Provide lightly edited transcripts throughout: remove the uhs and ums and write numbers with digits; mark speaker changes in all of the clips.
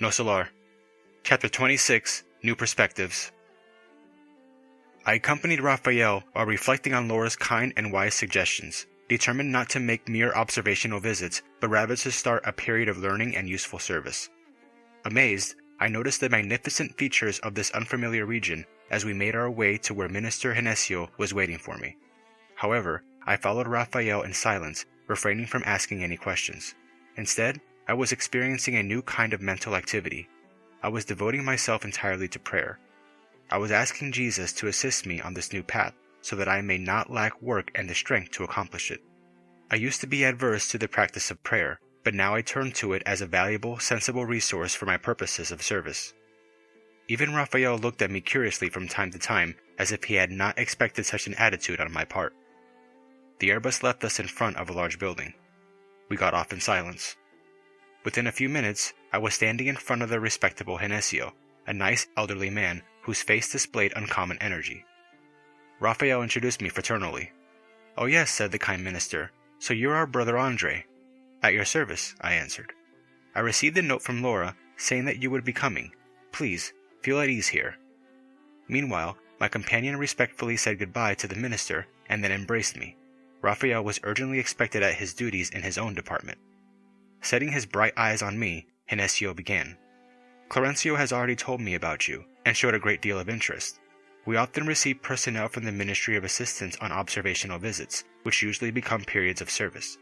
Speaker 1: Nosso Lar, Chapter 26, New Perspectives. I accompanied Raphael while reflecting on Laura's kind and wise suggestions, determined not to make mere observational visits, but rather to start a period of learning and useful service. Amazed, I noticed the magnificent features of this unfamiliar region as we made our way to where Minister Genesio was waiting for me. However, I followed Raphael in silence, refraining from asking any questions. Instead, I was experiencing a new kind of mental activity. I was devoting myself entirely to prayer. I was asking Jesus to assist me on this new path so that I may not lack work and the strength to accomplish it. I used to be adverse to the practice of prayer, but now I turned to it as a valuable, sensible resource for my purposes of service. Even Raphael looked at me curiously from time to time, as if he had not expected such an attitude on my part. The airbus left us in front of a large building. We got off in silence. Within a few minutes, I was standing in front of the respectable Genesio, a nice elderly man whose face displayed uncommon energy. Raphael introduced me fraternally. "Oh yes," said the kind minister, "so you're our brother Andre." "At your service," I answered. "I received a note from Laura saying that you would be coming. Please, feel at ease here." Meanwhile, my companion respectfully said goodbye to the minister and then embraced me. Raphael was urgently expected at his duties in his own department. Setting his bright eyes on me, Genesio began. "Clarencio has already told me about you, and showed a great deal of interest. We often receive personnel from the Ministry of Assistance on observational visits, which usually become periods of service."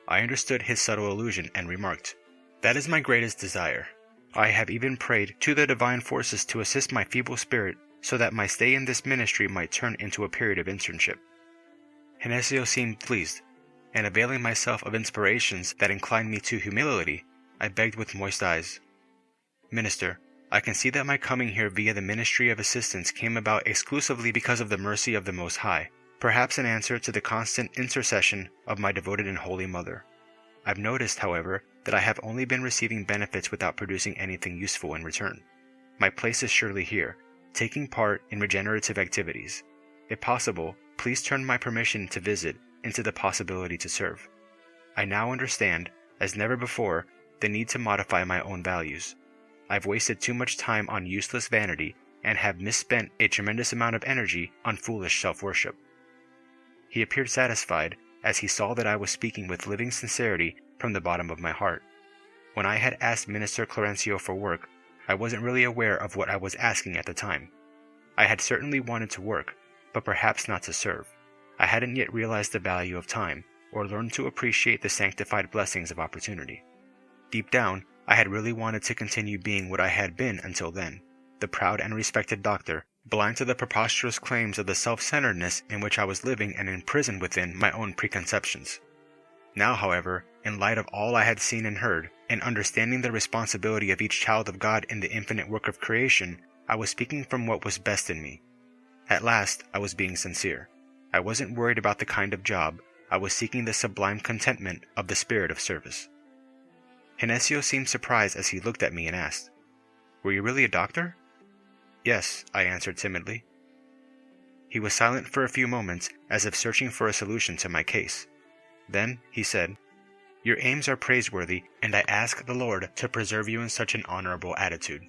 Speaker 1: I understood his subtle allusion and remarked, "That is my greatest desire. I have even prayed to the divine forces to assist my feeble spirit so that my stay in this ministry might turn into a period of internship." Genesio seemed pleased, and availing myself of inspirations that inclined me to humility, I begged with moist eyes, "Minister, I can see that my coming here via the Ministry of Assistance came about exclusively because of the mercy of the Most High, perhaps in answer to the constant intercession of my devoted and holy mother. I've noticed, however, that I have only been receiving benefits without producing anything useful in return. My place is surely here, taking part in regenerative activities. If possible, please turn my permission to visit into the possibility to serve. I now understand, as never before, the need to modify my own values. I've wasted too much time on useless vanity and have misspent a tremendous amount of energy on foolish self-worship." He appeared satisfied, as he saw that I was speaking with living sincerity from the bottom of my heart. When I had asked Minister Clarencio for work, I wasn't really aware of what I was asking at the time. I had certainly wanted to work, but perhaps not to serve. I hadn't yet realized the value of time, or learned to appreciate the sanctified blessings of opportunity. Deep down, I had really wanted to continue being what I had been until then, the proud and respected doctor, blind to the preposterous claims of the self-centeredness in which I was living and imprisoned within my own preconceptions. Now, however, in light of all I had seen and heard, and understanding the responsibility of each child of God in the infinite work of creation, I was speaking from what was best in me. At last, I was being sincere. I wasn't worried about the kind of job. I was seeking the sublime contentment of the spirit of service. Genesio seemed surprised as he looked at me and asked, "Were you really a doctor?" "Yes," I answered timidly. He was silent for a few moments, as if searching for a solution to my case. Then he said, "Your aims are praiseworthy, and I ask the Lord to preserve you in such an honorable attitude."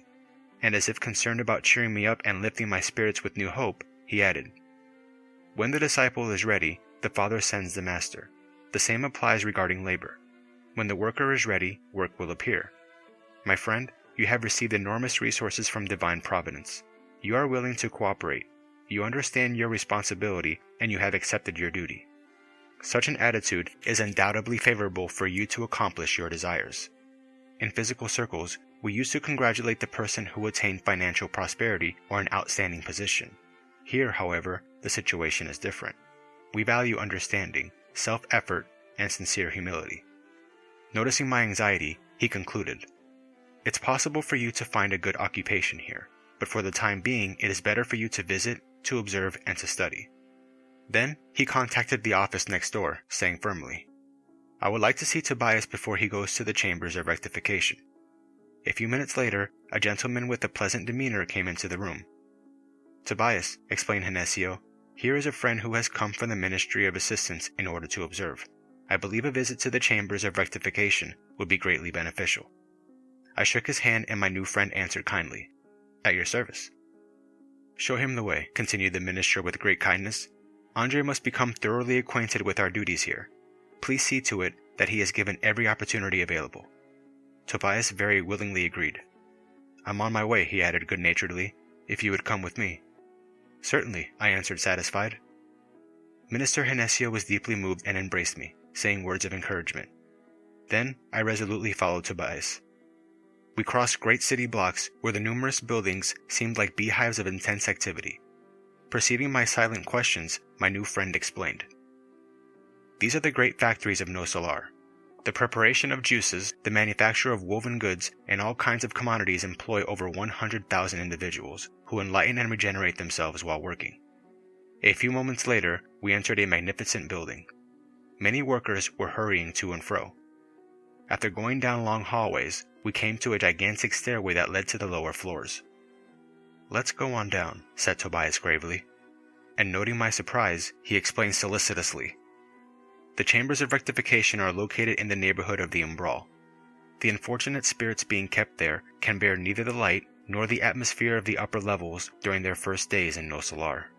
Speaker 1: And as if concerned about cheering me up and lifting my spirits with new hope, he added, "When the disciple is ready, the Father sends the Master. The same applies regarding labor. When the worker is ready, work will appear. My friend, you have received enormous resources from divine providence. You are willing to cooperate. You understand your responsibility, and you have accepted your duty. Such an attitude is undoubtedly favorable for you to accomplish your desires. In physical circles, we used to congratulate the person who attained financial prosperity or an outstanding position. Here, however, the situation is different. We value understanding, self-effort, and sincere humility." Noticing my anxiety, he concluded, "It's possible for you to find a good occupation here, but for the time being it is better for you to visit, to observe, and to study." Then he contacted the office next door, saying firmly, "I would like to see Tobias before he goes to the chambers of rectification." A few minutes later, a gentleman with a pleasant demeanor came into the room. "Tobias," explained Genesio, "here is a friend who has come from the Ministry of Assistance in order to observe. I believe a visit to the chambers of rectification would be greatly beneficial." I shook his hand and my new friend answered kindly, "At your service." "Show him the way," continued the minister with great kindness. "Andre must become thoroughly acquainted with our duties here. Please see to it that he is given every opportunity available." Tobias very willingly agreed. "I'm on my way," he added good-naturedly, "if you would come with me." "Certainly," I answered satisfied. Minister Henesio was deeply moved and embraced me, saying words of encouragement. Then I resolutely followed Tobias. We crossed great city blocks where the numerous buildings seemed like beehives of intense activity. Perceiving my silent questions, my new friend explained. "These are the great factories of Nosso Lar. The preparation of juices, the manufacture of woven goods, and all kinds of commodities employ over 100,000 individuals, who enlighten and regenerate themselves while working." A few moments later, we entered a magnificent building. Many workers were hurrying to and fro. After going down long hallways, we came to a gigantic stairway that led to the lower floors. "Let's go on down," said Tobias gravely. And noting my surprise, he explained solicitously. "The chambers of rectification are located in the neighborhood of the umbral. The unfortunate spirits being kept there can bear neither the light nor the atmosphere of the upper levels during their first days in Nosso Lar.